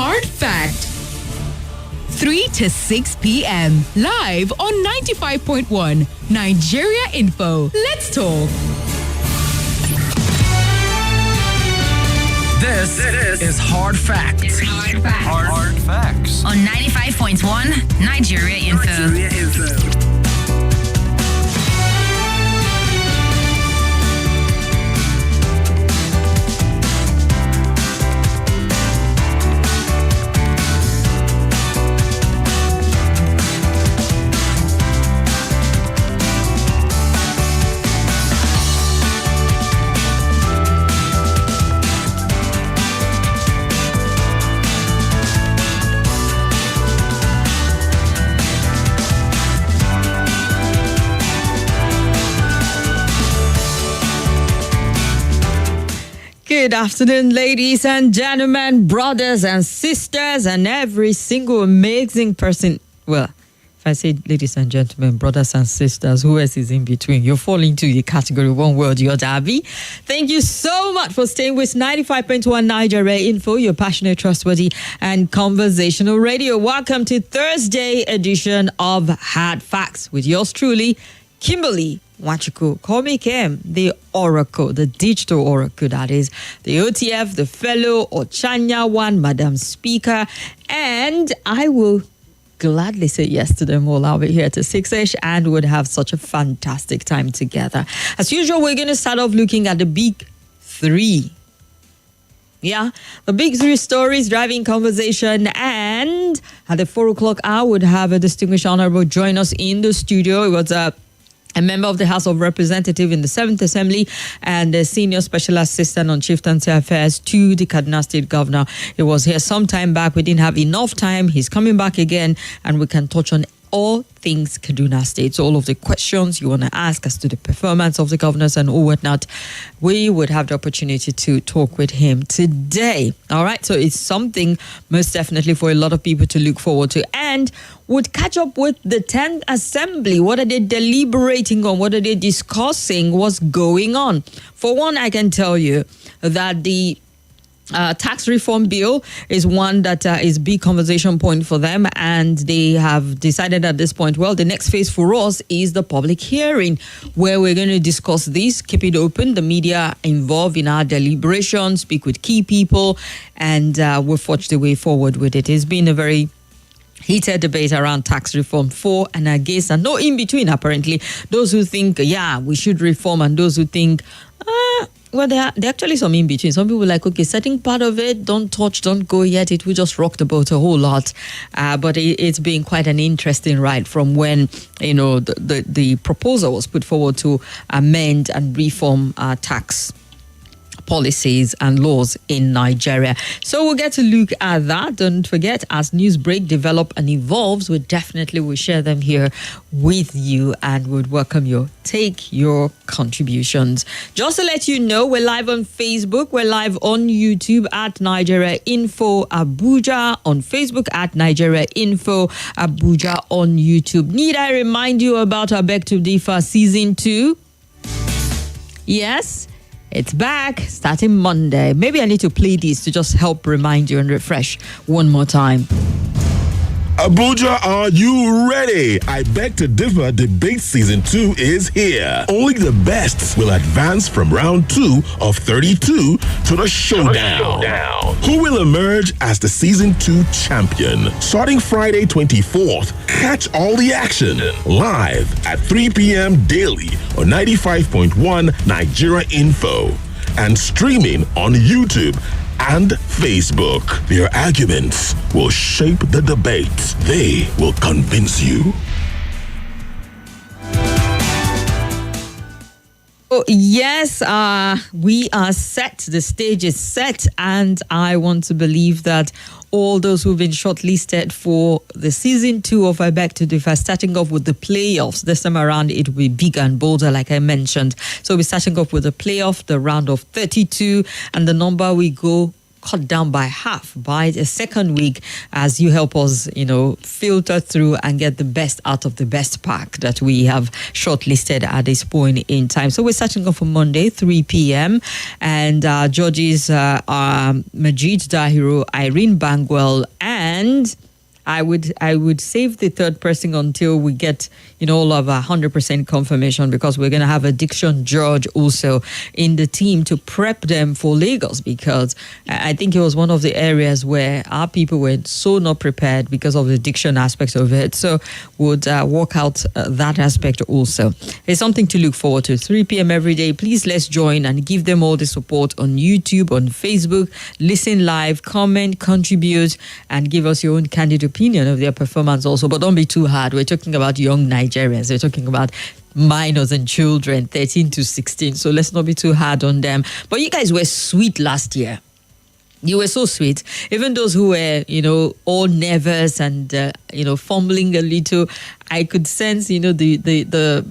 Hard Fact. 3 to 6 p.m. Live on 95.1 Nigeria Info. Let's talk. This is Hard Facts. Hard Facts. On 95.1 Nigeria Info. Good afternoon, ladies and gentlemen, brothers and sisters, and every single amazing person. Well, if I say ladies and gentlemen, brothers and sisters, who else is in between? You fall into the category one word, you're Abby. Thank you so much for staying with 95.1 Nigeria Info, your passionate, trustworthy, and conversational radio. Welcome to Thursday edition of Hard Facts with yours truly, Kimberly. Wachuku, call me Kim, the Oracle, the digital Oracle, that is, the OTF, the fellow Ochanya one, Madam Speaker, and I will gladly say yes to them all. I'll be here till 6ish and would have such a fantastic time together. As usual, we're going to start off looking at the big three. Yeah, the big three stories driving conversation, and at the 4 o'clock hour, would have a distinguished honorable join us in the studio. It was a member of the House of Representatives in the 7th Assembly and a senior special assistant on chieftaincy affairs to the Kaduna State Governor. He was here some time back. We didn't have enough time. He's coming back again, and we can touch on all things Kaduna State. So all of the questions you want to ask as to the performance of the governors and all whatnot, we would have the opportunity to talk with him today. All right. So it's something most definitely for a lot of people to look forward to, and would catch up with the 10th Assembly. What are they deliberating on? What are they discussing? What's going on? For one, I can tell you that the tax reform bill is one that is big conversation point for them, and they have decided at this point, well, the next phase for us is the public hearing, where we're going to discuss this, keep it open, the media involved in our deliberations, speak with key people, and we'll forge the way forward with it. It's been a very heated debate around tax reform, for and against, and no in between, apparently. Those who think, yeah, we should reform, and those who think, well, there are actually some in between. Some people are like, okay, certain part of it, don't touch, don't go yet. It will just rock the boat a whole lot. But it's been quite an interesting ride from when, the proposal was put forward to amend and reform tax policies and laws in Nigeria. So we'll get to look at that. Don't forget, as news break, develop and evolves, we definitely will share them here with you and would welcome your contributions. Just to let you know, we're live on Facebook, we're live on YouTube at Nigeria Info Abuja, on Facebook at Nigeria Info Abuja, on YouTube. Need I remind you about our Back to Differ Season 2? Yes, it's back starting Monday. Maybe I need to play this to just help remind you and refresh one more time. Abuja, are you ready? I Beg to Differ Debate Season 2 is here. Only the best will advance from round 2 of 32 to the showdown. Who will emerge as the Season 2 champion? Starting Friday 24th, catch all the action live at 3 p.m. daily on 95.1 Nigeria Info and streaming on YouTube and Facebook. Their arguments will shape the debate. They will convince you. Oh, yes, we are set. The stage is set, and I want to believe that all those who've been shortlisted for the Season 2 of I Beg to Differ, starting off with the playoffs. This time around, it will be bigger and bolder, like I mentioned. So we're starting off with the playoff, the round of 32, and the number we go cut down by half by the second week as you help us, filter through and get the best out of the best pack that we have shortlisted at this point in time. So we're starting off on Monday, 3 p.m. And judges are Majid Dahiru, Irene Bangwell, and I would save the third person until we get, all of 100% confirmation, because we're going to have a diction judge also in the team to prep them for Lagos, because I think it was one of the areas where our people were so not prepared because of the diction aspect of it. So would work out that aspect also. It's something to look forward to. 3 p.m. every day. Please let's join and give them all the support on YouTube, on Facebook. Listen live, comment, contribute, and give us your own candid opinion of their performance also. But don't be too hard. We're talking about young Nigerians. We're talking about minors and children, 13 to 16. So let's not be too hard on them. But you guys were sweet last year. You were so sweet. Even those who were, all nervous and, fumbling a little, I could sense, the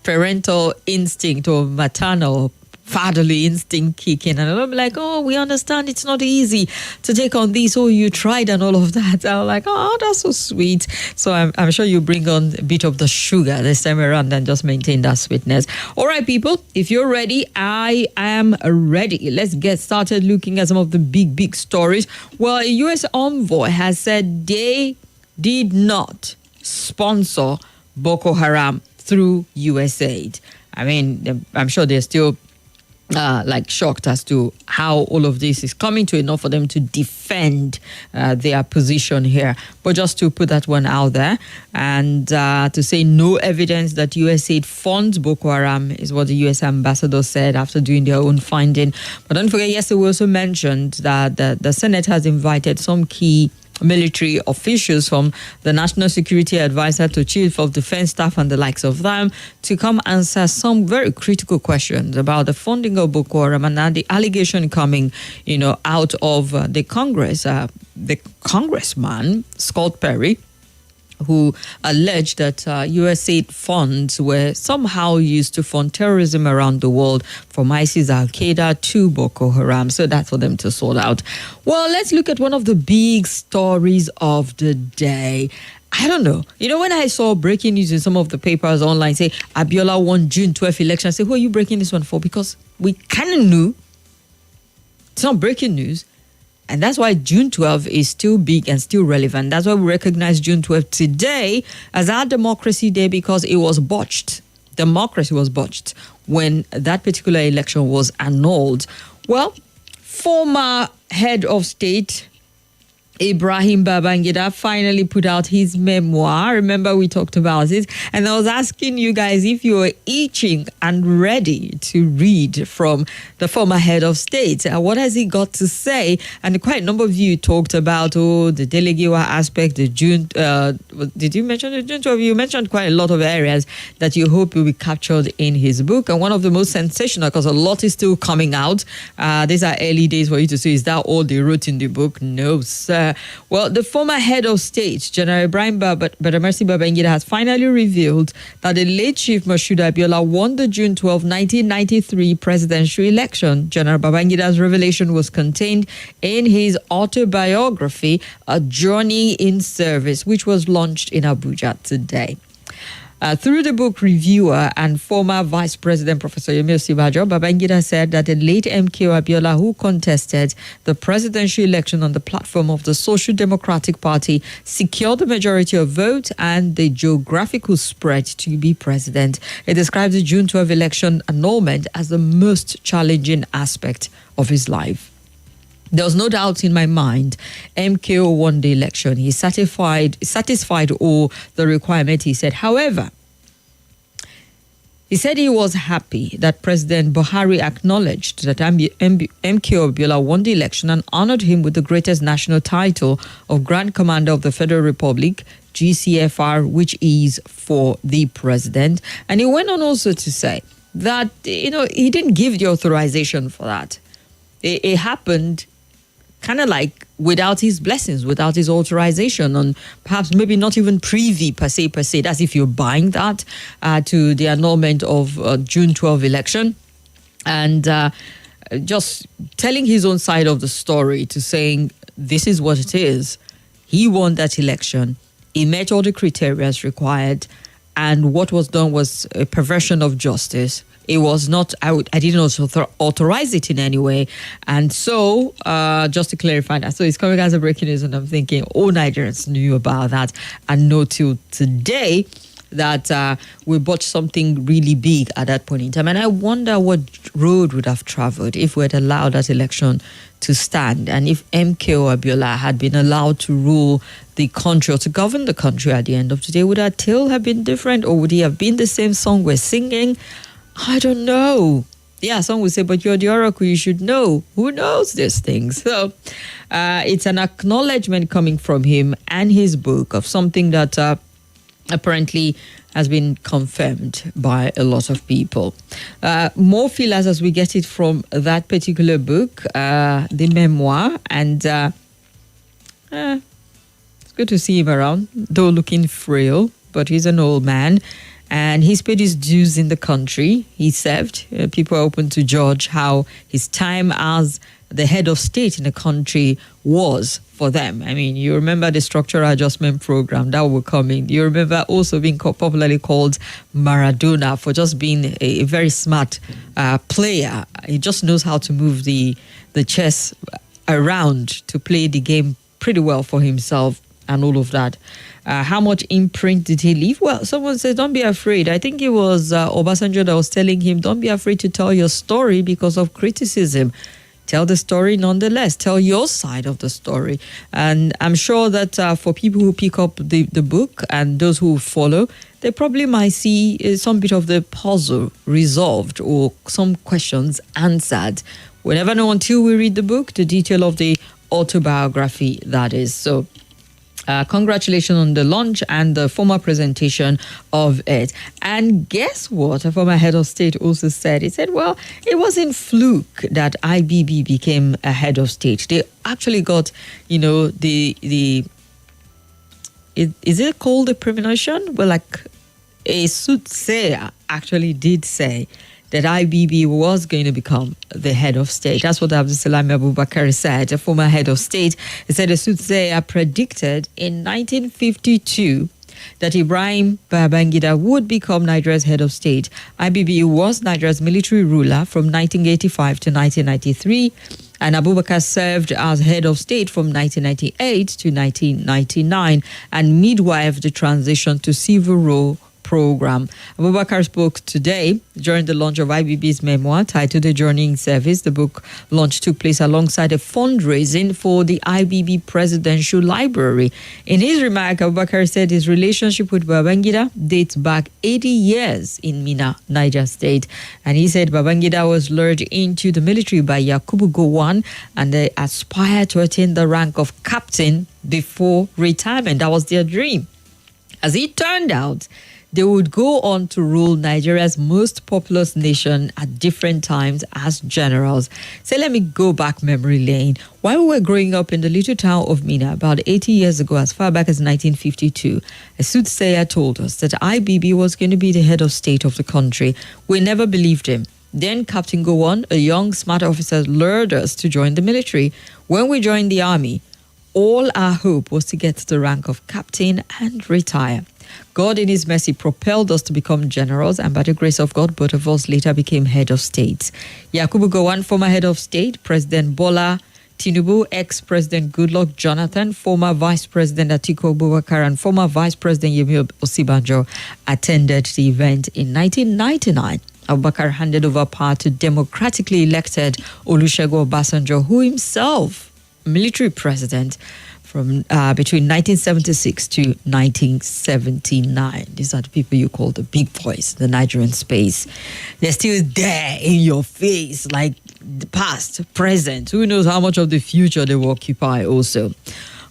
parental instinct or maternal fatherly instinct kicking, and I'm like, oh, we understand it's not easy to take on this. Oh, you tried and all of that. I'm like, oh, that's so sweet. So I'm sure you bring on a bit of the sugar this time around and just maintain that sweetness. All right, people, if you're ready, I am ready. Let's get started looking at some of the big stories. Well, a U.S. envoy has said they did not sponsor Boko Haram through U.S. aid. I mean, I'm sure they're still shocked as to how all of this is coming to enough for them to defend their position here. But just to put that one out there and to say no evidence that USAID funds Boko Haram is what the US ambassador said after doing their own finding. But don't forget, yesterday we also mentioned that the Senate has invited some key military officials, from the National Security Advisor to Chief of Defense Staff and the likes of them, to come answer some very critical questions about the funding of Boko Haram, and the allegation coming, out of the Congress, the congressman, Scott Perry, who alleged that USAID funds were somehow used to fund terrorism around the world, from ISIS, Al-Qaeda to Boko Haram. So that's for them to sort out. Well, let's look at one of the big stories of the day. I don't know. When I saw breaking news in some of the papers online, say Abiola won June 12th election, I say, who are you breaking this one for? Because we kind of knew. It's not breaking news. And that's why June 12th is still big and still relevant. That's why we recognize June 12th today as our Democracy Day, because it was botched. Democracy was botched when that particular election was annulled. Well, former head of state Ibrahim Babangida finally put out his memoir. Remember, we talked about it. And I was asking you guys if you were itching and ready to read from the former head of state. What has he got to say? And quite a number of you talked about, the Delegiwa aspect, the June... did you mention the June 12? You mentioned quite a lot of areas that you hope will be captured in his book. And one of the most sensational, because a lot is still coming out. These are early days for you to see, is that all they wrote in the book? No, sir. Well, the former head of state, General Ibrahim Badamasi Babangida, has finally revealed that the late Chief Moshood Abiola won the June 12, 1993 presidential election. General Babangida's revelation was contained in his autobiography, A Journey in Service, which was launched in Abuja today. Through the book reviewer and former Vice President Professor Yemi Osibajo, Babangida said that the late MKO Abiola, who contested the presidential election on the platform of the Social Democratic Party, secured the majority of votes and the geographical spread to be president. It describes the June 12 election annulment as the most challenging aspect of his life. There was no doubt in my mind MKO won the election. He satisfied all the requirements, he said. However, he said he was happy that President Buhari acknowledged that MKO Abiola won the election and honored him with the greatest national title of Grand Commander of the Federal Republic, GCFR, which is for the president. And he went on also to say that, he didn't give the authorization for that. It happened kind of like without his blessings, without his authorization, and perhaps maybe not even privy per se. That's if you're buying that to the annulment of June 12 election. And just telling his own side of the story to saying, this is what it is. He won that election. He met all the criteria required. And what was done was a perversion of justice. It was not, I didn't also authorize it in any way. And so, just to clarify that, so it's coming as a breaking news, and I'm thinking all Nigerians knew about that and know till today that we bought something really big at that point in time. And I wonder what road would have traveled if we had allowed that election to stand, and if MKO Abiola had been allowed to rule the country or to govern the country at the end of the day. Would our tale have been different, or would it have been the same song we're singing? I don't know. Yeah, some would say, but you're the oracle, you should know. Who knows these things? So it's an acknowledgement coming from him and his book of something that apparently has been confirmed by a lot of people. More feelers as we get it from that particular book, the memoir, and it's good to see him around, though looking frail, but he's an old man. And he's paid his dues in the country. He served. People are open to judge how his time as the head of state in the country was for them. I mean, you remember the structural adjustment program that will come in. You remember also being popularly called Maradona for just being a very smart player. He just knows how to move the chess around to play the game pretty well for himself and all of that. How much imprint did he leave? Well, someone says, don't be afraid. I think it was Obasanjo that was telling him, don't be afraid to tell your story because of criticism. Tell the story nonetheless. Tell your side of the story. And I'm sure that for people who pick up the book and those who follow, they probably might see some bit of the puzzle resolved or some questions answered. We'll never know until we read the book, the detail of the autobiography, that is. So congratulations on the launch and the formal presentation of it. And guess what? A former head of state also said, he said, well, it wasn't fluke that IBB became a head of state. They actually got, is it called a premonition? Well, like a soothsayer actually did say that IBB was going to become the head of state. That's what Abdulsalami Abubakar said, a former head of state. He said a soothsayer predicted in 1952 that Ibrahim Babangida would become Nigeria's head of state. IBB was Nigeria's military ruler from 1985 to 1993, and Abubakar served as head of state from 1998 to 1999 and midwifed the transition to civil rule program. Abubakar spoke today during the launch of IBB's memoir titled The Journeying Service. The book launch took place alongside a fundraising for the IBB Presidential Library. In his remark, Abubakar said his relationship with Babangida dates back 80 years in Minna, Niger State. And he said Babangida was lured into the military by Yakubu Gowon and they aspired to attain the rank of captain before retirement. That was their dream. As it turned out, they would go on to rule Nigeria's most populous nation at different times as generals. So let me go back memory lane. While we were growing up in the little town of Minna about 80 years ago, as far back as 1952, a soothsayer told us that IBB was going to be the head of state of the country. We never believed him. Then Captain Gowon, a young smart officer, lured us to join the military. When we joined the army, all our hope was to get to the rank of captain and retire. God in his mercy propelled us to become generals, and by the grace of God, both of us later became head of states. Yakubu Gowon, former head of state, President Bola Tinubu, ex-President Goodluck Jonathan, former Vice President Atiku Abubakar, and former Vice President Yemi Osibanjo attended the event in 1999. Abubakar handed over power to democratically elected Olusegun Obasanjo, who himself, military president, from between 1976 to 1979. These are the people you call the big boys, the Nigerian space. They're still there in your face, like the past, present. Who knows how much of the future they will occupy also.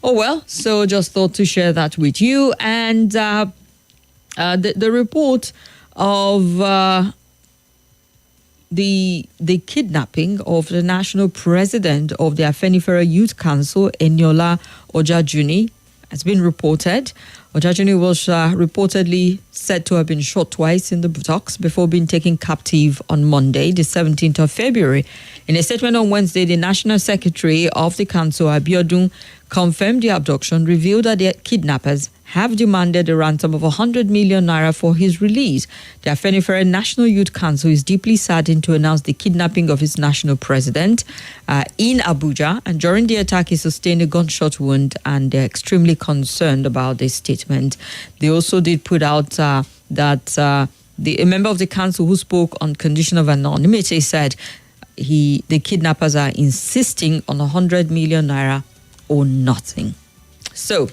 Oh, well, so just thought to share that with you. And the report of the kidnapping of the national president of the Afenifere Youth Council, Eniola Ojajuni, has been reported. Ojajuni was reportedly said to have been shot twice in the buttocks before being taken captive on Monday, the 17th of February. In a statement on Wednesday, the National Secretary of the Council, Abiodun, confirmed the abduction, revealed that the kidnappers have demanded a ransom of 100 million naira for his release. The Afenifere National Youth Council is deeply saddened to announce the kidnapping of its national president in Abuja. And during the attack, he sustained a gunshot wound, and they're extremely concerned about this statement. They also did put out that a member of the council who spoke on condition of anonymity said the kidnappers are insisting on 100 million naira or nothing. So,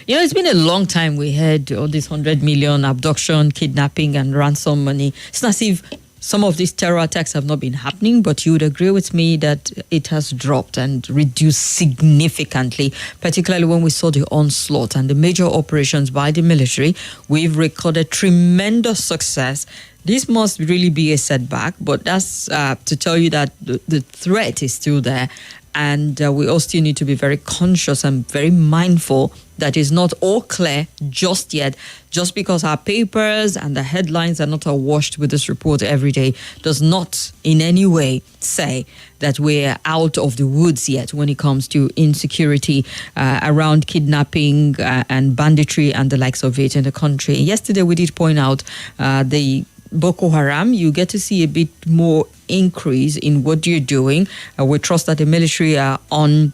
it's been a long time we heard all this 100 million abduction, kidnapping, and ransom money. It's not as if some of these terror attacks have not been happening, but you would agree with me that it has dropped and reduced significantly, particularly when we saw the onslaught and the major operations by the military. We've recorded tremendous success. This must really be a setback, but that's to tell you that the threat is still there. And we all still need to be very conscious and very mindful that it's not all clear just yet. Just because our papers and the headlines are not awash with this report every day does not in any way say that we're out of the woods yet when it comes to insecurity around kidnapping and banditry and the likes of it in the country. Yesterday, we did point out the Boko Haram. You get to see a bit more increase in what you're doing. We trust that the military are on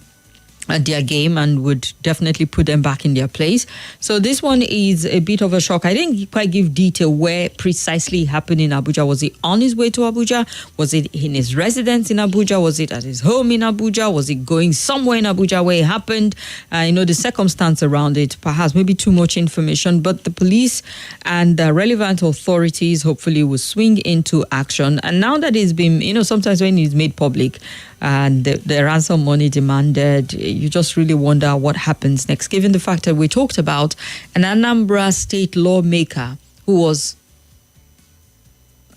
their game and would definitely put them back in their place. So this one is a bit of a shock. I didn't quite give detail where precisely it happened in Abuja. Was it on his way to Abuja? Was it in his residence in Abuja? Was it at his home in Abuja? Was it going somewhere in Abuja where it happened? The circumstance around it, perhaps maybe too much information, but the police and the relevant authorities hopefully will swing into action. And now that it's been, sometimes when it's made public, and the ransom money demanded, you just really wonder what happens next, given the fact that we talked about an Anambra state lawmaker who was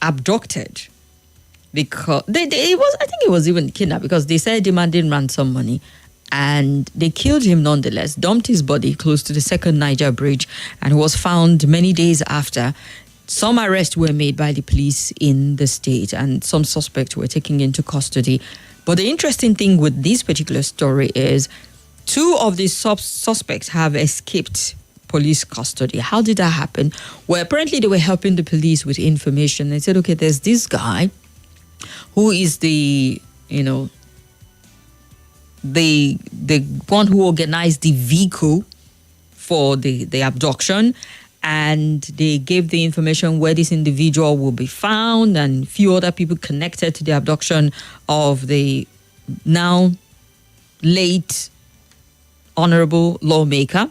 abducted because I think it was even kidnapped because they said demanding ransom money, and they killed him nonetheless, dumped his body close to the second Niger bridge, and was found many days after. Some arrests were made by the police in the state, and some suspects were taken into custody. But the interesting thing with this particular story is 2 of the suspects have escaped police custody. How did that happen? Well, apparently they were helping the police with information. They said, okay, there's this guy who is the one who organized the vehicle for the abduction. And they gave the information where this individual will be found, and a few other people connected to the abduction of the now late honorable lawmaker.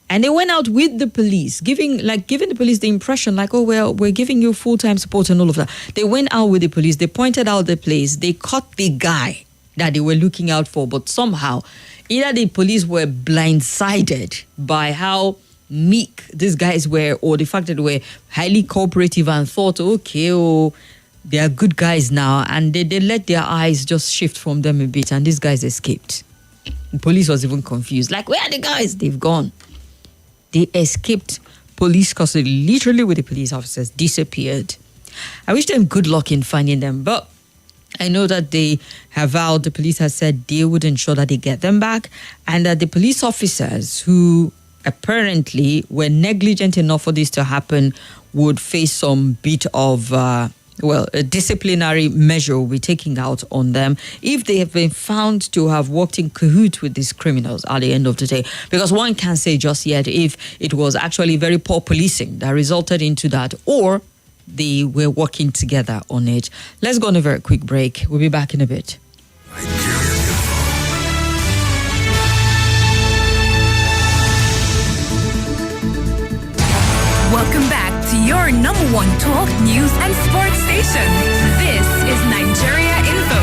And they went out with the police, giving the police the impression like, oh, well, we're giving you full-time support and all of that. They went out with the police. They pointed out the place. They caught the guy that they were looking out for. But somehow, either the police were blindsided by how meek these guys were, or the fact that they were highly cooperative and thought, okay, they are good guys now, and they let their eyes just shift from them a bit, and these guys escaped. The police was even confused, like, where are the guys? They've gone. They escaped police custody, literally with the police officers, disappeared. I wish them good luck in finding them, but I know that they have vowed, the police has said they would ensure that they get them back, and that the police officers who apparently were negligent enough for this to happen would face some bit of, a disciplinary measure will be taken out on them if they have been found to have worked in cahoots with these criminals at the end of the day. Because one can't say just yet if it was actually very poor policing that resulted into that, or they were working together on it. Let's go on a very quick break. We'll be back in a bit. Welcome back to your number 1 talk, news, and sports station. This is Nigeria Info.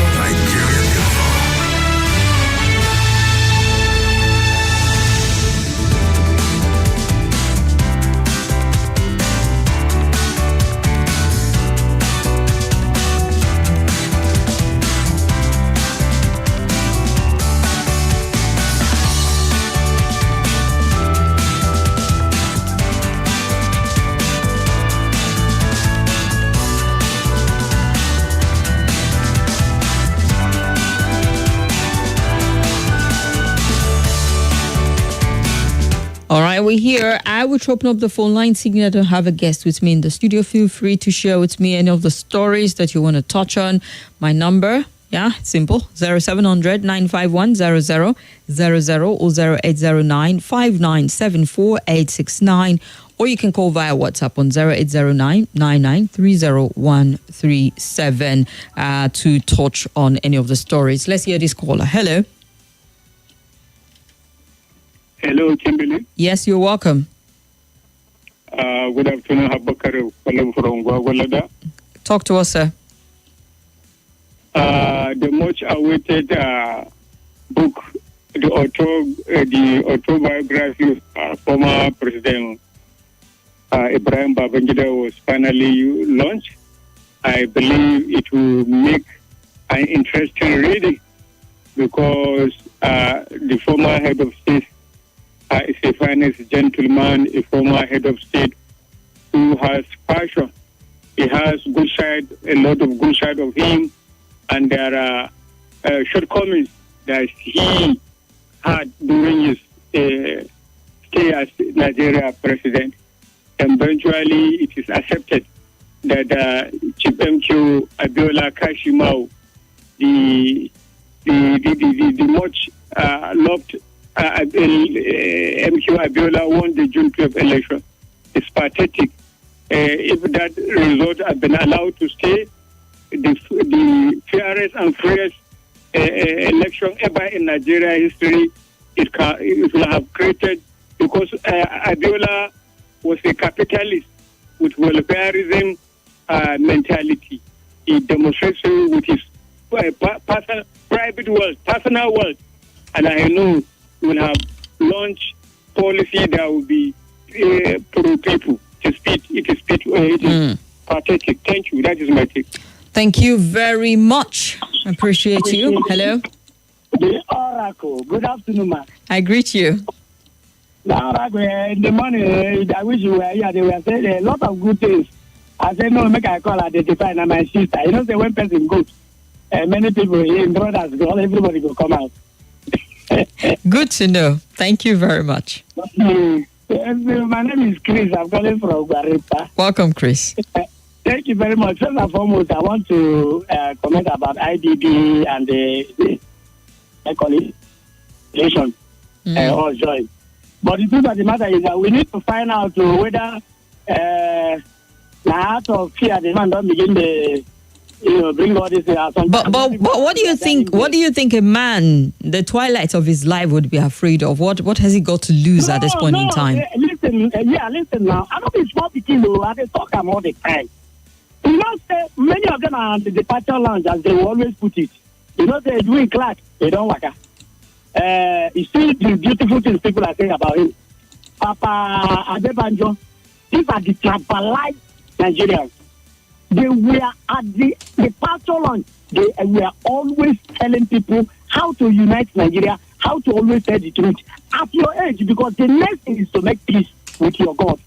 All right, we're here. I will open up the phone line, seeing I don't have a guest with me in the studio. Feel free to share with me any of the stories that you want to touch on. My number, simple, 0700 951 0000 or 0809 5974 869. Or you can call via WhatsApp on 0809 9930137 to touch on any of the stories. Let's hear this caller. Hello. Hello, Kimberly. Yes, you're welcome. Good afternoon, Habakar. From Gwagwalada. Talk to us, sir. The much awaited book, the autobiography of former President Ibrahim Babangida was finally launched. I believe it will make an interesting reading because the former head of state is a finest gentleman, a former head of state who has passion. He has good side, a lot of good side of him, and there are shortcomings that he had during his stay as Nigeria president. Eventually, it is accepted that Chief MQ Abiola Kashimau, the much loved MQ Abiola, won the June 12 election. It's pathetic. If that result had been allowed to stay, the fairest and freest election ever in Nigeria history, it will have created, because Abiola was a capitalist with welfareism mentality. He demonstrates with his private wealth, personal wealth, and I know he will have launched policy that will be pro people. It is pathetic. Thank you. That is my take. Thank you very much. I appreciate you. Hello. The Oracle. Good afternoon, ma'am. I greet you. The Oracle, in the morning, I wish you were here. They were saying a lot of good things. I said, no, make I call identify and my sister. You know, say when person goes, many people here in brothers, everybody will come out. Good to know. Thank you very much. My name is Chris. I'm calling from Guaripa. Welcome, Chris. Thank you very much. First and foremost, I want to comment about IDB and the relation or joy. But the truth of the matter is that we need to find out whether the heart of fear, the man don't begin to bring all this out. But what do you think? What do you think a man, the twilight of his life, would be afraid of? What has he got to lose at this point in time? Listen now. I don't be small people though. I talk about all the time. You know, say many of them are on the departure lounge, as they will always put it. You know, they're doing class, they don't work. You see the beautiful things people are saying about him. Papa Adebanjo, these are the tribalized Nigerians. They were at the departure lounge. They were always telling people how to unite Nigeria, how to always tell the truth at your age, because the next thing is to make peace with your God.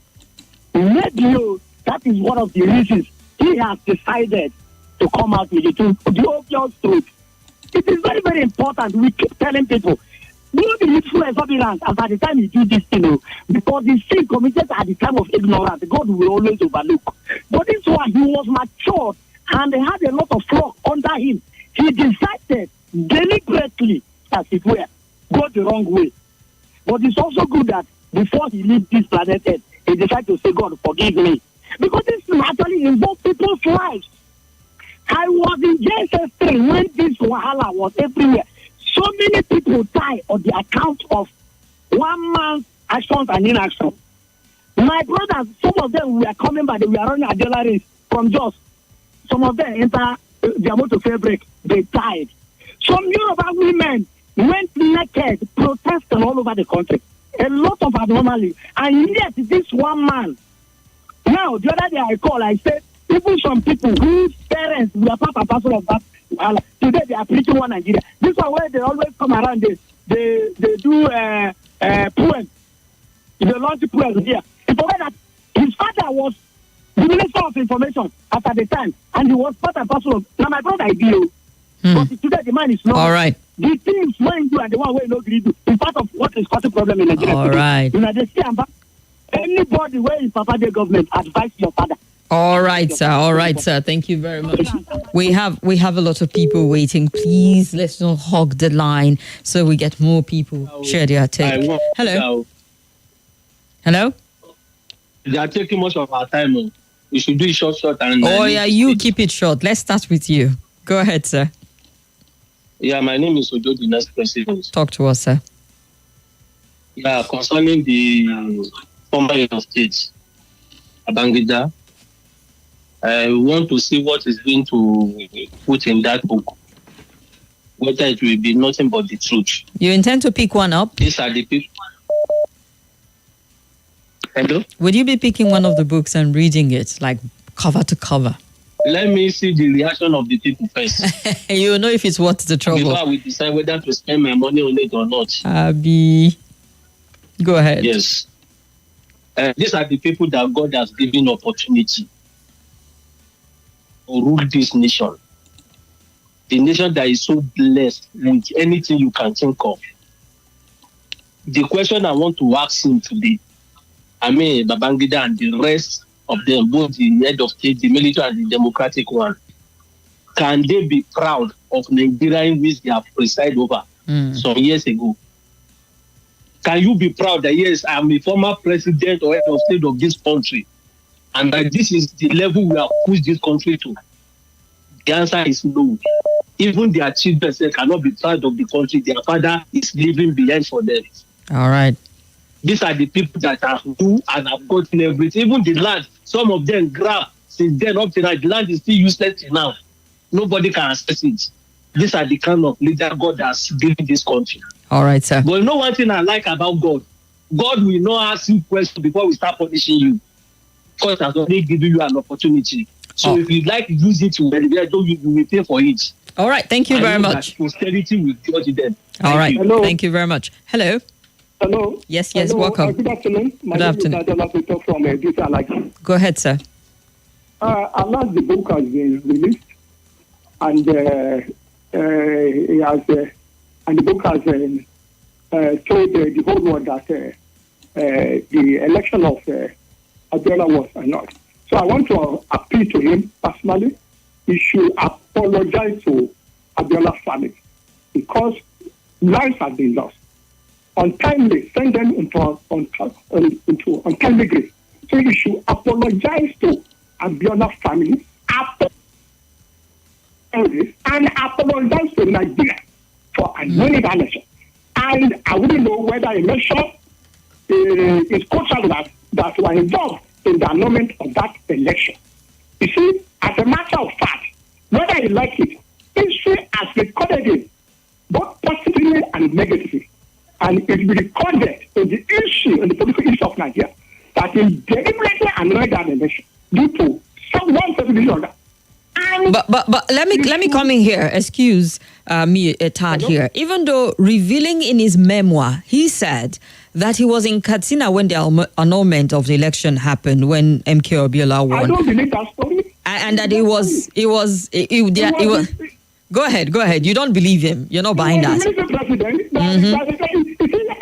Maybe that is one of the reasons he has decided to come out with the truth, the obvious truth. It is very, very important. We keep telling people, do the needful exuberance as at the time you do this thing, because the sin committed at the time of ignorance, God will always overlook. But this one, he was matured and they had a lot of flock under him. He decided deliberately, as it were, go the wrong way. But it's also good that before he leaves this planet Earth, he decided to say, God, forgive me. Because this actually involves people's lives. I was in JSS3 when this wahala was everywhere. So many people die on the account of one man's actions and inaction. My brothers, some of them were coming by, they were running Adela race from Jos. Some of them enter their motor fabric, they died. Some Yoruba women went naked, protesting all over the country. A lot of abnormality. And yet, this one man. Now, the other day I called, I said, even some people whose parents were part and parcel of that, today they are preaching one Nigeria. This one where they always come around, they do poems. They launch poems here. He forgot that his father was the Minister of Information at the time, and he was part and parcel of. Now, my brother, I do. But today the man is not. All right. The things when you and the one where no agree is part of what is causing problem in Nigeria. All right. You know, they see anybody where is Papa the government advise your father. All right, sir. All right, sir. Thank you very much. We have a lot of people waiting. Please, let's not hog the line so we get more people share their take. Hello. Hello. They are taking much of our time. We should do it short, and. Oh yeah, you keep it short. Let's start with you. Go ahead, sir. Yeah, my name is Ojo, the next president. Talk to us, sir. Yeah, concerning the former head of state, Babangida. I want to see what is going to put in that book. Whether it will be nothing but the truth. You intend to pick one up? These are the people. Hello? Would you be picking one of the books and reading it, like cover to cover? Let me see the reaction of the people first. You know if it's worth the trouble. Before we decide whether to spend my money on it or not. Abi, go ahead. Yes. These are the people that God has given opportunity to rule this nation. The nation that is so blessed with anything you can think of. The question I want to ask him today, Babangida and the rest of them, both the head of state, the military and the democratic one, can they be proud of Nigeria in which they have presided over some years ago? Can you be proud that, yes, I am a former president or head of state of this country, and that this is the level we have pushed this country to? The answer is no. Even their children cannot be proud of the country their father is leaving behind for them. All right. These are the people that have do and have gotten everything. Even the land, some of them grab since then up to now. The land is still useless now. Nobody can access it. These are the kind of leader God has given this country. All right, sir. But you know one thing I like about God? God will not ask you questions before we start punishing you. God has already given you an opportunity. So if you like use it to elevate, you will pay for it. All right. Thank you very much. Posterity will judge them. All right. Hello. Thank you very much. Hello. Hello. Yes. Hello. Welcome. Good afternoon. My Good afternoon. name is Adela from Dusa. Go ahead, sir. Alas, the book has been released, and he has, and the book has told the whole world that the election of Abiola was not. So I want to appeal to him personally. He should apologize to Abiola's family because lives have been lost. Untimely, send them into untimely grave. So you should apologize to Abiola's family and apologize to Nigeria for annuling the election. And I wouldn't know whether election is cultural that were involved in the annulment of that election. You see, as a matter of fact, whether you like it, history has recorded it both positively and negatively. And it will be recorded in the issue, in the political issue of Nigeria, that he deliberately annulled that election due to one certain order. But let me come in here. Excuse me, a tad here. Even though revealing in his memoir, he said that he was in Katsina when the annulment of the election happened, when MK Abiola won. I don't believe that story. And that it was. Go ahead. You don't believe him. You're not buying that.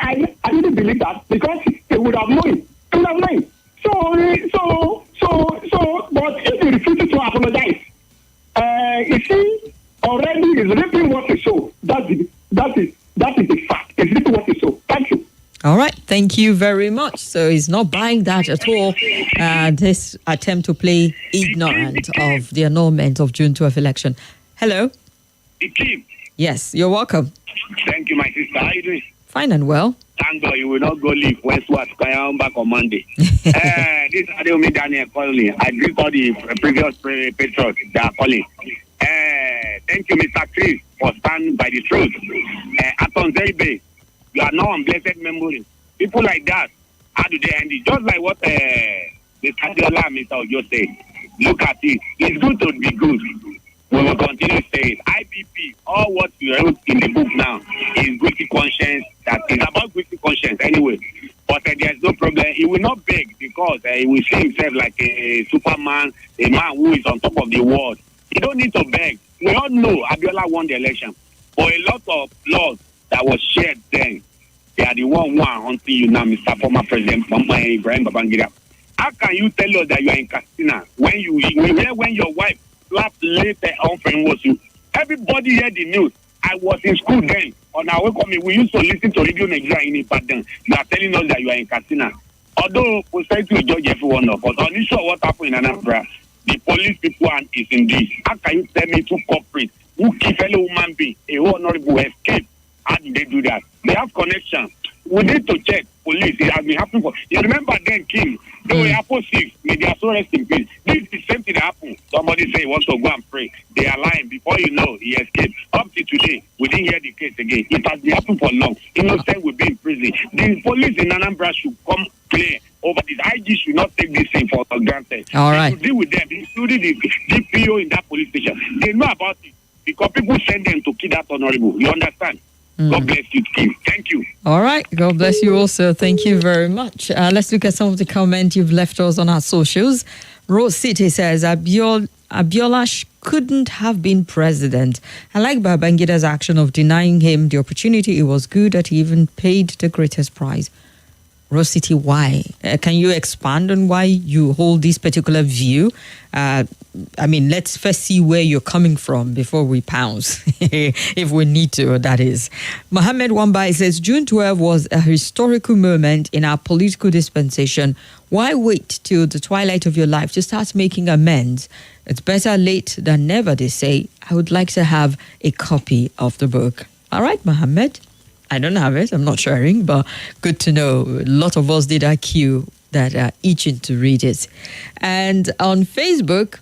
I didn't believe that because he would have known. So, but if he refuses to apologize, you see, already is reaping what he sowed. That is the fact. It's reaping what he sowed. Thank you. All right. Thank you very much. So he's not buying that at all. This attempt to play ignorant of the annulment of June 12 election. Hello. Kim. Yes, you're welcome. Thank you, my sister. How are you doing? Fine and well. Thank God you will not go leave Westward. I'm back on Monday. This is Adeomi Daniel calling. I greet all the previous patrons that are calling. Thank you, Mr. Chris, for standing by the truth. Aton Zeribe, you are now on blessed memory. People like that, how do they end it? Just like what Mr. Adiola and Mr. Ojo said. Look at it. It's good to be good. We will continue to say it. IBP, all what you wrote in the book now is guilty conscience. That is about guilty conscience anyway. But there's no problem. He will not beg because he will see himself like a Superman, a man who is on top of the world. You don't need to beg. We all know Abiola won the election. But a lot of laws that was shared then, they are the one until you now, Mr. Former President Ibrahim Babangida. How can you tell us that you are in Castina when your wife slapped later on friend was you? Everybody heard the news. I was in school then. On our way coming, we used to listen to Radio Nigeria in Ibadan. They are telling us that you are in Castina. Although we try to judge everyone of us, I'm not sure what happened in Anambra. The police people is in this. How can you tell me to cooperate? Who kill fellow human being? A whole honorable escape. How did they do that? They have connection. We need to check police. It has been happening for. You remember then, King? They were opposite. May they are so rest in peace. This is the same thing that happened. Somebody say he wants to go and pray. They are lying. Before you know, he escaped. Up to today, we didn't hear the case again. It has been happening for long. Innocent will be in prison. The police in Anambra should come clear over this. IG should not take this thing for granted. All right. They should deal with them, including the DPO in that police station. They know about it because people send them to kill that honorable. You understand? God bless you, Kim. Thank you. All right. God bless you also. Thank you very much. Let's look at some of the comments you've left us on our socials. Rose City says, Abiola couldn't have been president. I like Babangida's action of denying him the opportunity. It was good that he even paid the greatest prize. Rose City, why? Can you expand on why you hold this particular view? Let's first see where you're coming from before we pounce, if we need to, that is. Mohammed Wambai says, June 12 was a historical moment in our political dispensation. Why wait till the twilight of your life to start making amends? It's better late than never, they say. I would like to have a copy of the book. All right, Mohammed. I don't have it. I'm not sharing, but good to know. A lot of us did our queue that are itching to read it. And on Facebook,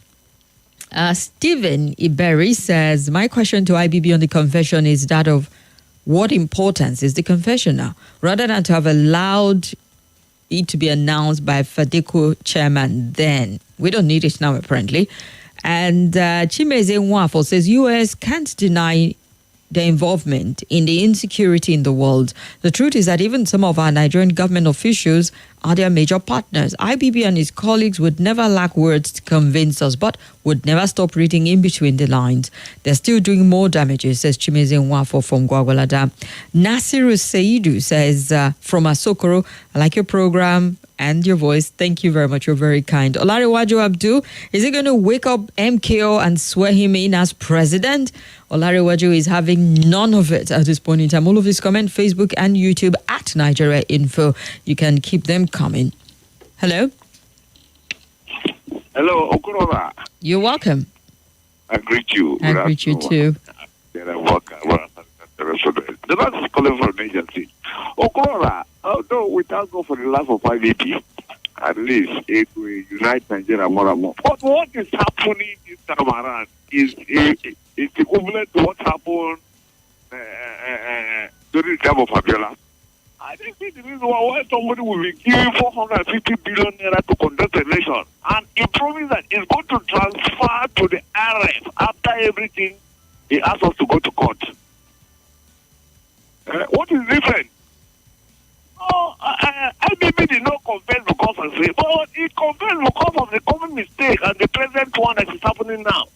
Stephen Iberi says, my question to IBB on the confession is that of what importance is the confession now? Rather than to have allowed it to be announced by FADECO chairman then. We don't need it now, apparently. And Chimeze Nwafo says, US can't deny their involvement in the insecurity in the world. The truth is that even some of our Nigerian government officials are their major partners. IBB and his colleagues would never lack words to convince us, but would never stop reading in between the lines. They're still doing more damages, says Chimeze Nwafo from Gwagwalada. Nasiru Seidu says, from Asokoro, I like your program and your voice. Thank you very much. You're very kind. Olariwaju Abdul, is he going to wake up MKO and swear him in as president? Olariwaju is having none of it at this point in time. All of his comments, Facebook and YouTube at Nigeria Info. You can keep them coming. Hello? Hello, Okurova. You're welcome. I greet you. I greet you too. The Lord is calling for an agency. Okurova, although we thank God for the life of IVP, at least it will unite Nigeria more and more. But what is happening this time around is equivalent to what happened during the time of Abiola. I think this is the reason why somebody will be giving 450 billion naira to conduct an election and he promised that it's going to transfer to the RF after everything he asked us to go to court. What is different? IBB did not confess because of it, but he confessed because of the common mistake and the present one that is happening now.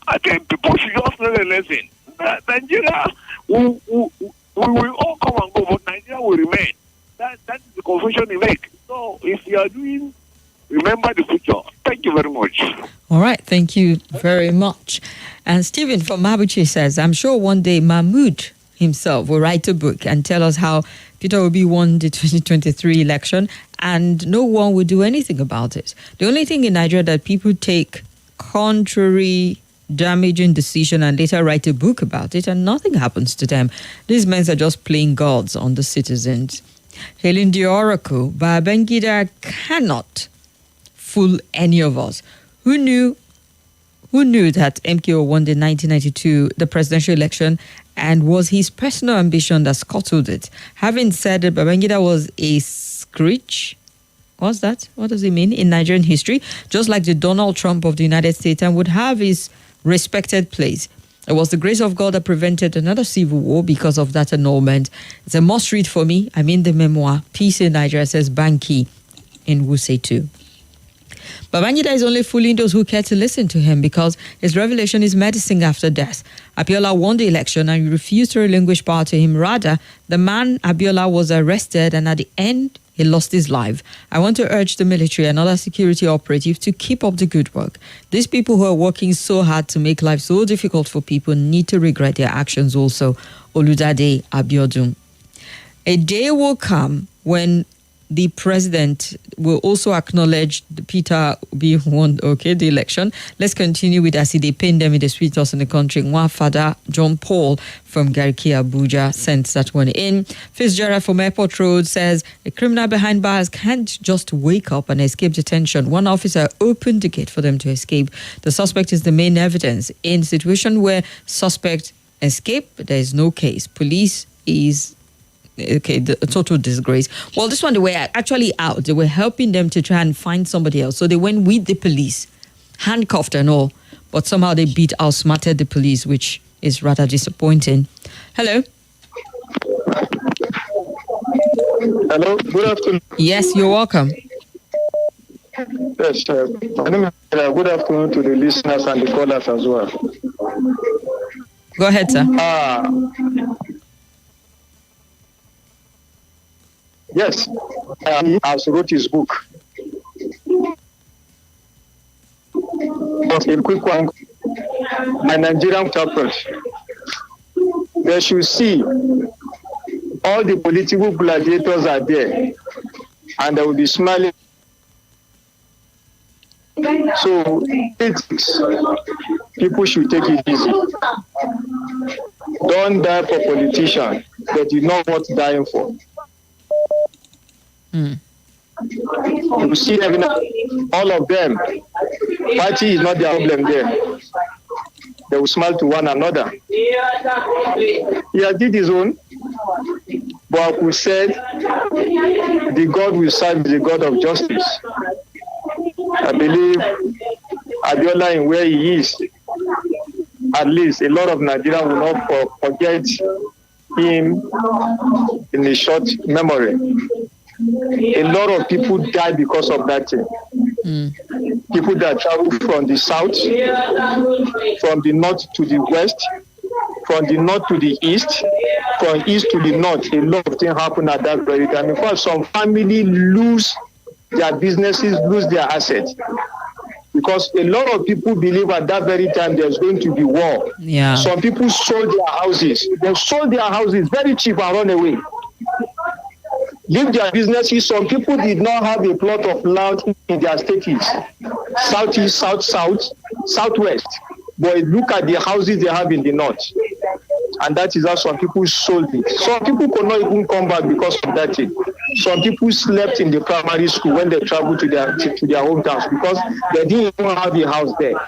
I think people should just learn a lesson. Nigeria we will all come and go, but Nigeria will remain. That is the confession we make. So if you are doing, remember the future. Thank you very much. All right, thank you very much. And Stephen from Mabuchi says, I'm sure one day Mahmoud himself will write a book and tell us how Peter Obi won the 2023 election and no one will do anything about it. The only thing in Nigeria that people take contrary, damaging decision and later write a book about it and nothing happens to them. These men are just playing gods on the citizens. Hailing the oracle, Babangida cannot fool any of us. Who knew that MKO won the 1992 the presidential election, and was his personal ambition that scuttled it? Having said that Babangida was a screech, what's that? What does it mean in Nigerian history? Just like the Donald Trump of the United States, and would have his respected place. It was the grace of God that prevented another civil war because of that annulment. It's a must read for me. I'm in the memoir. Peace in Nigeria, says Banki in Wuse 2. Babangida is only fooling those who care to listen to him because his revelation is medicine after death. Abiola won the election and refused to relinquish power to him. Rather, the man Abiola was arrested and at the end, he lost his life. I want to urge the military and other security operatives to keep up the good work. These people who are working so hard to make life so difficult for people need to regret their actions also. Oludade Abiodun. A day will come when the president will also acknowledge the Peter Obi won the election. Let's continue with as they pain them in the sweet house in the country. One father, John Paul from Gariki, Abuja, sent that one in. Fitzgerald from Airport Road says a criminal behind bars can't just wake up and escape detention. One officer opened the gate for them to escape. The suspect is the main evidence. In a situation where suspect escape, there is no case. Police is the total disgrace. Well, this one, they were actually out. They were helping them to try and find somebody else. So they went with the police, handcuffed and all. But somehow they outsmarted the police, which is rather disappointing. Hello? Hello, good afternoon. Yes, you're welcome. Yes, my name is, good afternoon to the listeners and the callers as well. Go ahead, sir. Yes, he has wrote his book. But a quick one, my Nigerian chapters. They should see all the political gladiators are there, and they will be smiling. So, people should take it easy. Don't die for politicians that you know what dying for. You see, all of them, party is not their problem there. They will smile to one another. He has did his own, but we said the God we serve is the God of justice. I believe Abiola, in where he is, at least a lot of Nigerians will not forget him in a short memory. A lot of people died because of that thing. People that travel from the south, from the north to the west, from the north to the east, from east to the north. A lot of things happen at that very time. In fact, some family lose their businesses, lose their assets. Because a lot of people believe at that very time there's going to be war. Yeah. Some people sold their houses. They sold their houses very cheap and run away. Leave their businesses. Some people did not have a plot of land in their states. Southeast, south, southwest. But look at the houses they have in the north. And that is how some people sold it. Some people could not even come back because of that thing. Some people slept in the primary school when they traveled to their hometowns because they didn't even have a house there.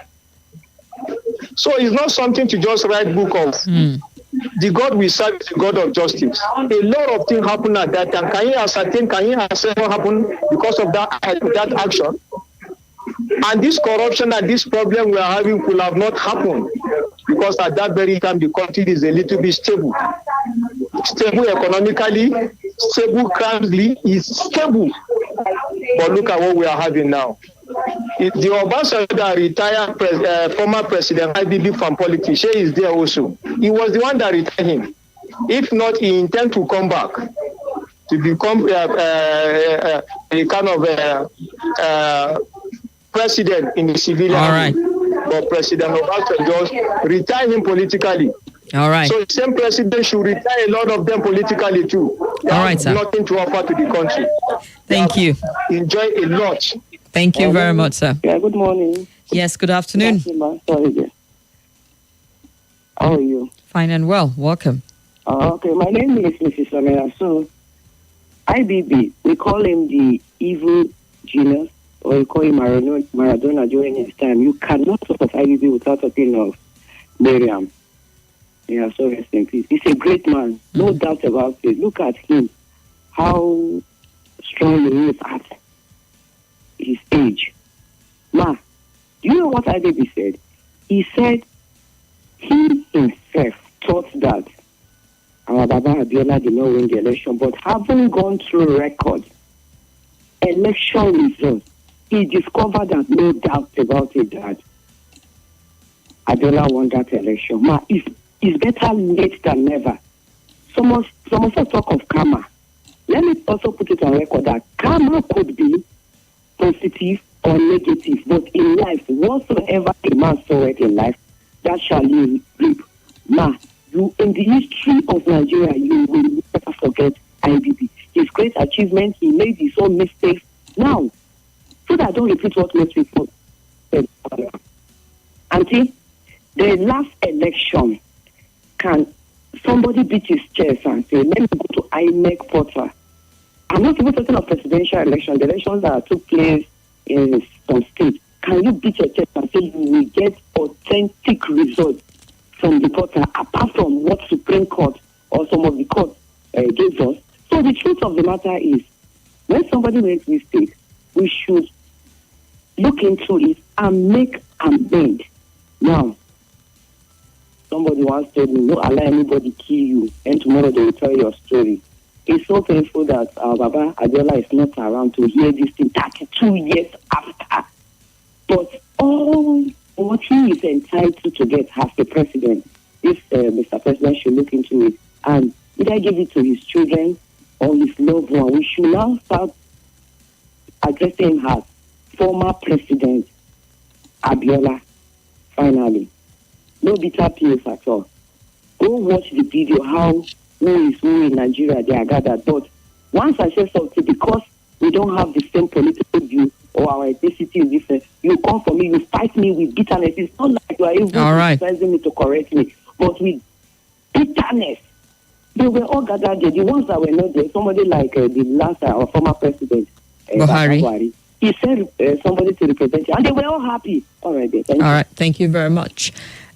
So it's not something to just write book of. The God we serve is the God of justice. A lot of things happen at that time. Can you ascertain what happened because of that action? And this corruption and this problem we are having could have not happened because at that very time the country is a little bit stable. Stable economically, stable currently, is stable. But look at what we are having now. The Obasanjo retired former president IBB from politics, she is there also. He was the one that retired him. If not, he intends to come back to become a kind of president in the civilian. All right. But President Obasanjo retired him politically. All right. So the same president should retire a lot of them politically too. They all right, sir. Nothing to offer to the country. Thank you. Enjoy a lot. Thank you very much, sir. Yeah, good morning. Yes, good afternoon. Sorry. How are you? Fine and well. Welcome. Okay, my name is Mrs. Samira. So, IBB, we call him the evil genius, or we call him Maradona during his time. You cannot talk of IBB without talking of Miriam. Yeah, so rest in peace. He's a great man, no doubt about it. Look at him, how strong he is at his age. Ma, do you know what IBB said? He said he himself thought that our Baba Abiola did not win the election, but having gone through record election results, he discovered that, no doubt about it, that Abiola won that election. Ma, it's better late than never. Some of us talk of karma. Let me also put it on record that karma could be positive or negative, but in life, whatsoever a man soweth in life, that shall he reap. Ma, you, in the history of Nigeria, you will never forget IBB. His great achievement, he made his own mistakes. Now, so that I don't repeat what most people said. Auntie, the last election, can somebody beat his chest and say, let me go to INEC portal? I'm not even talking of presidential election, the elections that took place in some states. Can you beat your chest and say you will get authentic results from the portal, apart from what Supreme Court or some of the courts gave us? So the truth of the matter is, when somebody makes mistakes, we should look into it and make amend. Now, somebody once told me, don't allow anybody kill you, and tomorrow they will tell your story. It's so painful that our Baba Abiola is not around to hear this thing 32 years after. But all what he is entitled to get as the president, this Mr. President should look into it and either give it to his children or his loved one. We should now start addressing him as former President Abiola. Finally, no bitter pills at all. Go watch the video how who is who in Nigeria they are gathered. But once I say something, because we don't have the same political view or our ethnicity is different, you come for me, you fight me with bitterness. It's not like you are even criticizing me to correct me, but with bitterness. They were all gathered there. The ones that were not there, somebody like the last our former president, Buhari. He said somebody to represent you, and they were all happy. All right, then. All right, thank you very much.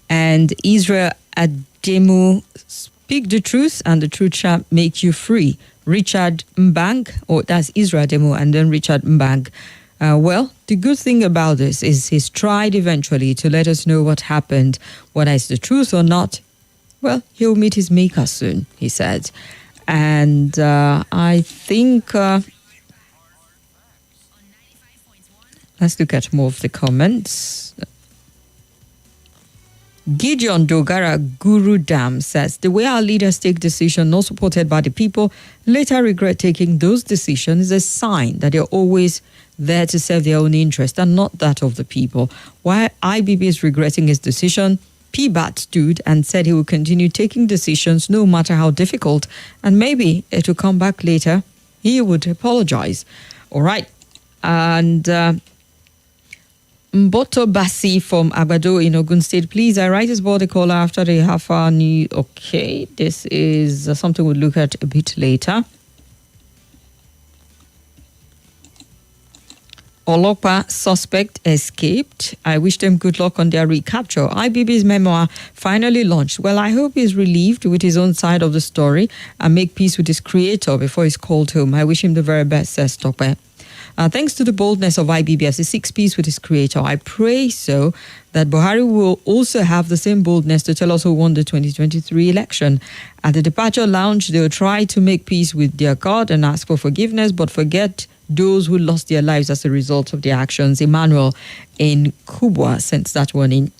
And Israel Ademu, speak the truth, and the truth shall make you free. Richard Mbang, or that's Israel Ademu, and then Richard Mbang. Well, the good thing about this is he's tried eventually to let us know what happened, whether it's the truth or not. Well, he'll meet his maker soon, he said. And I think... let's look at more of the comments. Gideon Dogara Guru Dam says, the way our leaders take decisions not supported by the people, later regret taking those decisions, is a sign that they're always there to serve their own interest and not that of the people. While IBB is regretting his decision, PBAT stood and said he will continue taking decisions no matter how difficult, and maybe it will come back later. He would apologize. All right. And... Mboto Basi from Agbado in Ogun State. Please, I write this border caller after the half-hour news. Okay, this is something we'll look at a bit later. Olopa suspect escaped. I wish them good luck on their recapture. IBB's memoir finally launched. Well, I hope he's relieved with his own side of the story and make peace with his creator before he's called home. I wish him the very best, says Tope. Thanks to the boldness of IBB as he seeks peace with his creator, I pray so that Buhari will also have the same boldness to tell us who won the 2023 election. At the departure lounge, they will try to make peace with their God and ask for forgiveness, but forget those who lost their lives as a result of their actions. Emmanuel in Kubwa sent that one in.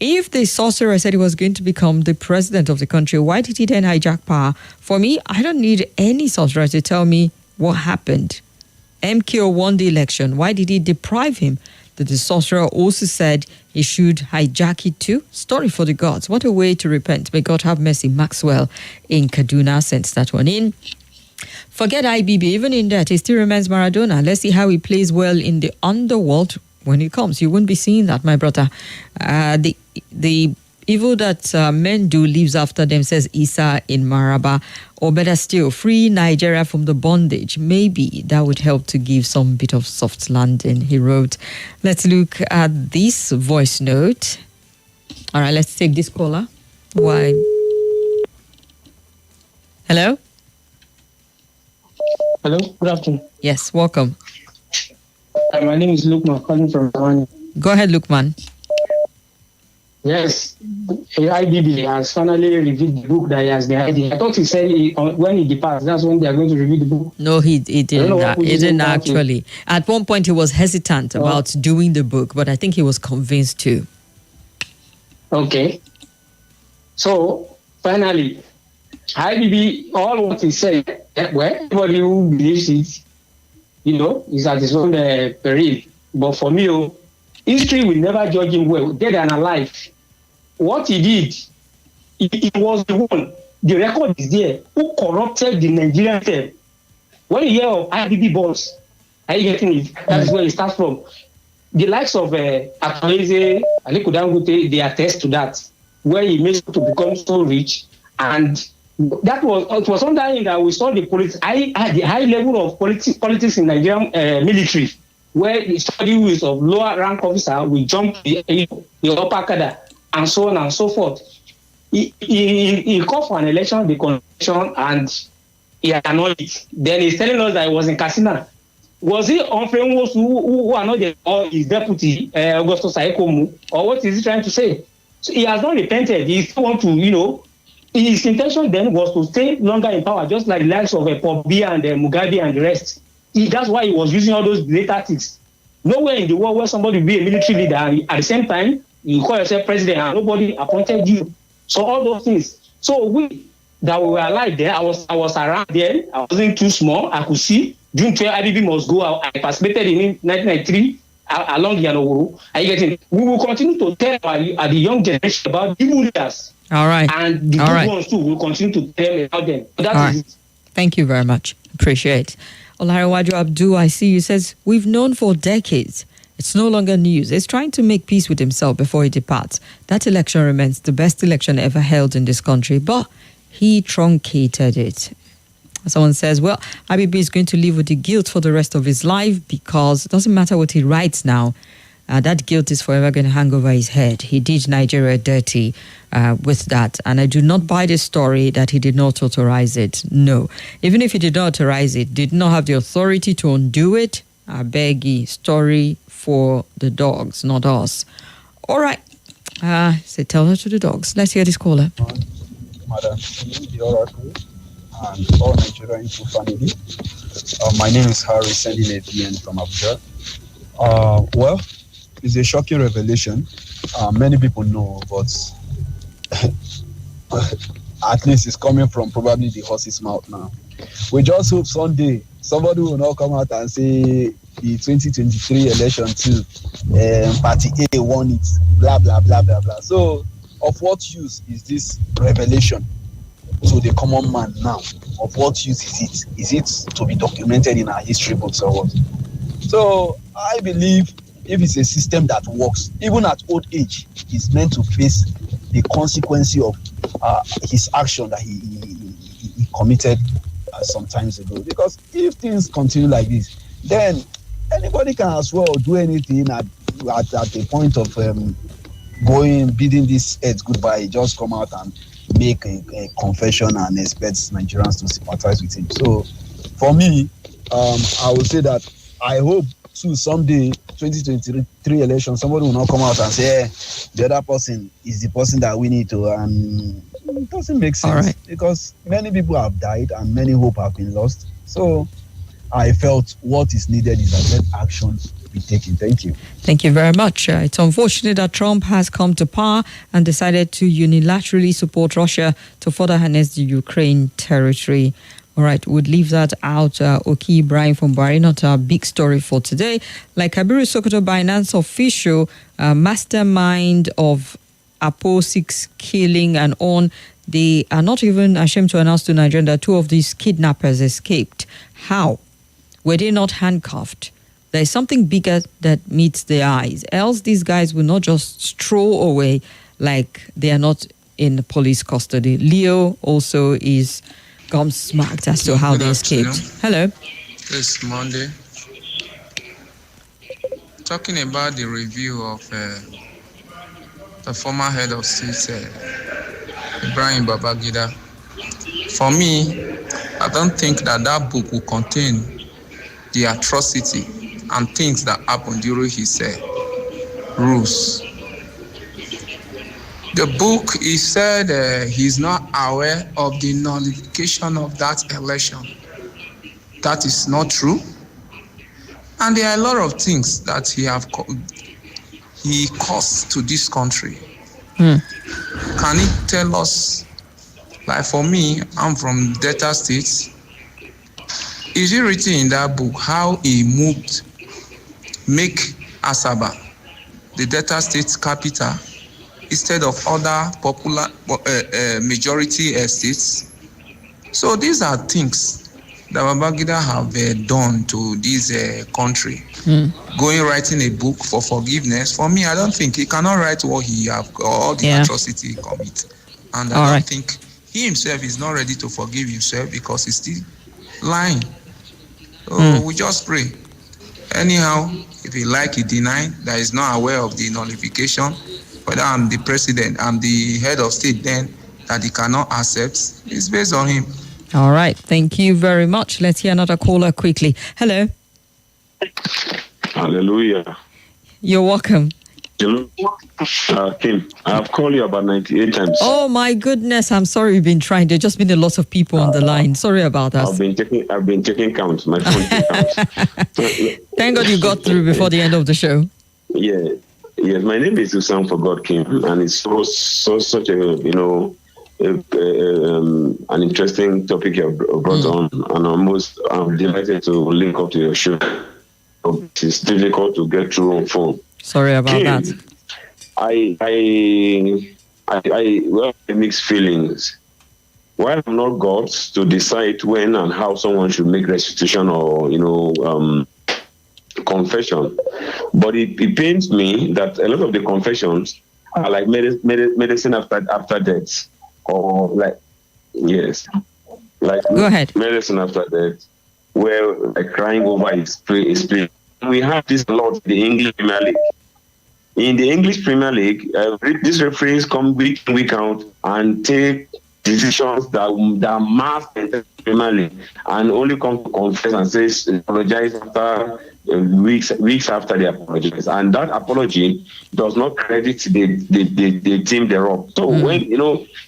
If the sorcerer said he was going to become the president of the country, why did he then hijack power? For me, I don't need any sorcerer to tell me what happened. MKO won the election. Why did he deprive him? The sorcerer also said he should hijack it too. Story for the gods. What a way to repent. May God have mercy. Maxwell in Kaduna sent that one in. Forget IBB. Even in that, he still remains Maradona. Let's see how he plays well in the underworld when he comes. You won't be seeing that, my brother. The evil that men do lives after them, says Isa in Maraba. Or better still, free Nigeria from the bondage. Maybe that would help to give some bit of soft landing, he wrote. Let's look at this voice note. All right, let's take this caller. Why? Hello? Hello, good afternoon. Yes, welcome. My name is Lukman, calling from Rwanda. Go ahead, Lukman. Yes, IBB has finally reviewed the book that he has been hiding. I thought he said when he departs, that's when they are going to review the book. No, he didn't. He didn't actually. At one point, he was hesitant about doing the book, but I think he was convinced too. Okay. So, finally, IBB, all what he said, well, everybody who believes it, is at his own peril. But for me, history will never judge him well, dead and alive. What he did, it was the one. The record is there. Who corrupted the Nigerian state? When you hear of IBB boss, are you getting it? That is where it starts from. The likes of Akweze, Aliko Dangote, they attest to that. Where he made to become so rich, and it was on that that we saw the high level of politics in Nigerian military, where the studies of lower rank officer will jump the upper cadre, and so on and so forth. He called for an election, the convention, and he annulled it. Then he's telling us that he was in Katsina. Was he unfriendly who are not his deputy, Augustus Saikomu, or what is he trying to say? So he has not repented. He still want to, his intention then was to stay longer in power, just like the likes of Paul Biya and Mugabe and the rest. That's why he was using all those delay tactics. Nowhere in the world where somebody will be a military leader and at the same time you call yourself president and nobody appointed you. So all those things. So we that we were alive there, I was around there. I wasn't too small. I could see June 12 IBB must go out. I participated in 1993 along Yanowuru. We will continue to tell the young generation about evil leaders. All right. And the good ones too will continue to tell about them. That is it. Thank you very much. Appreciate. Olarewaju Abdul, I see you, says, we've known for decades. It's no longer news. He's trying to make peace with himself before he departs. That election remains the best election ever held in this country, but he truncated it. Someone says, well, IBB is going to live with the guilt for the rest of his life because it doesn't matter what he writes now. That guilt is forever going to hang over his head. He did Nigeria dirty with that. And I do not buy the story that he did not authorize it. No. Even if he did not authorize it, did not have the authority to undo it, I beg you, story for the dogs, not us. All right. Say tell her to the dogs. Let's hear this caller. Madam, the Oracle, and all Nigerian Info family. My name is Harry, sending a DM from Abuja. Well, it's a shocking revelation. Many people know, but at least it's coming from probably the horse's mouth now. We just hope someday somebody will not come out and say the 2023 election too, Party A won it, blah, blah, blah, blah, blah. So, of what use is this revelation to the common man now? Of what use is it? Is it to be documented in our history books or what? So, I believe if it's a system that works, even at old age, he's meant to face the consequence of his action that he committed some times ago. Because if things continue like this, then anybody can as well do anything at the point of bidding this earth goodbye. Just come out and make a confession and expect Nigerians to sympathize with him. So for me, I would say that I hope too someday 2023 election somebody will not come out and say the other person is the person that we need to, and it doesn't make sense because many people have died and many hope have been lost. So I felt what is needed is that let action be taken. Thank you. Thank you very much. It's unfortunate that Trump has come to power and decided to unilaterally support Russia to further harness the Ukraine territory. All right, we'll leave that out. Oki Ibrahim from Bahrain, not our big story for today. Like Kabiru Sokoto, Binance official, mastermind of Apo 6 killing and on, they are not even ashamed to announce to Nigeria that 2 of these kidnappers escaped. How? Were they not handcuffed? There is something bigger that meets their eyes. Else these guys will not just stroll away like they are not in police custody. Leo also is gobsmacked as to how they escaped. Hello. It's Monday. Talking about the review of the former head of state, Ibrahim Babangida. For me, I don't think that book will contain the atrocity and things that happened during his rules. The book, he said he's not aware of the nullification of that election. That is not true. And there are a lot of things that he caused to this country. Can he tell us, like for me, I'm from Delta State. Is it written in that book how he make Asaba the Delta State capital instead of other popular majority estates? So these are things that Babangida have done to this country. Writing a book for forgiveness, for me, I don't think he cannot write what he have, all the atrocity he commit. And I don't think he himself is not ready to forgive himself because he's still lying. So we just pray. Anyhow, if he deny that he's not aware of the nullification, whether I'm the president, I'm the head of state, then that he cannot accept, it's based on him. All right. Thank you very much. Let's hear another caller quickly. Hello. Hallelujah. You're welcome. Hello. Kim, I've called you about 98 times. Oh my goodness. I'm sorry you've been trying. There's just been a lot of people on the line. Sorry about that. I've been taking counts. My phone counts. Thank God you got through before the end of the show. Yeah. Yes, my name is Susan for God, Kim, and it's such a an interesting topic you brought on, and I'm delighted to link up to your show. It's difficult to get through on phone. Sorry about Kim, that. I have mixed feelings. While I'm not God to decide when and how someone should make restitution or confession, but it pains me that a lot of the confessions are like medicine after death. Or go ahead. Medicine after death, where crying over his play. We have this a lot in the English Premier League. In the English Premier League, these referees come week in, week out and take decisions that mask the Premier League and only come to confess and say apologize after weeks after they apologize, and that apology does not credit the team thereof. So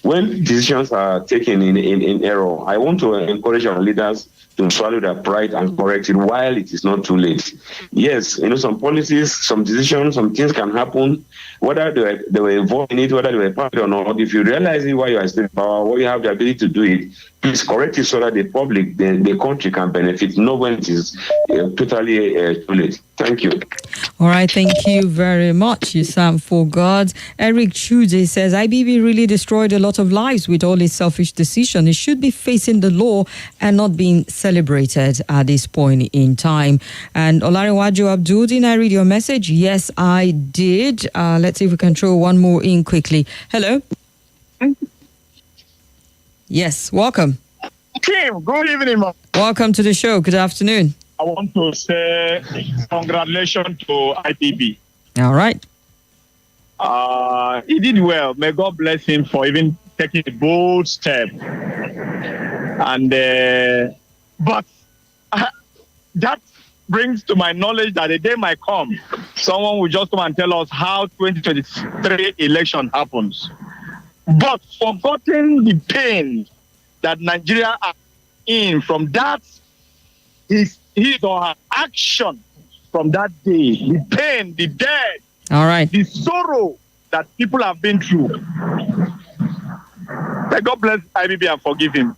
when decisions are taken in error, I want to encourage our leaders to swallow their pride and correct it while it is not too late. Yes, some policies, some decisions, some things can happen, whether they were involved in it, whether they were part or not. If you realize it while you are still in power, or you have the ability to do it, please correct it so that the public, the country can benefit, not when it is totally too late. Thank you. All right, thank you very much, Sam for God. Eric Chude says, IBB really destroyed a lot of lives with all its selfish decision. It should be facing the law and not being celebrated at this point in time. And Olariwaju Abdul, did I read your message? Yes, I did. Let's see if we can throw one more in quickly. Hello? Yes, welcome. Kim, good evening, ma'am. Welcome to the show. Good afternoon. I want to say congratulations to IPB. All right. He did well. May God bless him for even taking a bold step. And but that brings to my knowledge that a day might come, someone will just come and tell us how 2023 election happens. But forgetting the pain that Nigeria are in from that, his or her action from that day, the pain, the death, all right, the sorrow that people have been through. May God bless IBB and forgive him.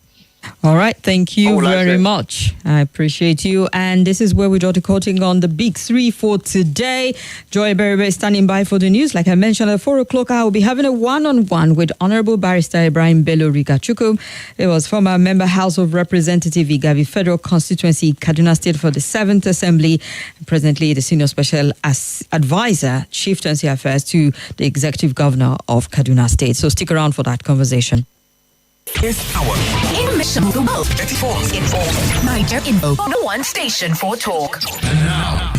All right, thank you very much. I appreciate you. And this is where we draw the coating on the big three for today. Joy Berube standing by for the news. Like I mentioned, at 4 o'clock, I will be having a one-on-one with Honorable Barrister Ibrahim Bello Rigachuku. It was former member House of Representative Igabi Federal Constituency, Kaduna State for the 7th Assembly. Presently, the Senior Special Advisor, Chieftaincy Affairs to the Executive Governor of Kaduna State. So stick around for that conversation. This hour. Information the world. 24 informed. Niger Info. No one station for talk. And now,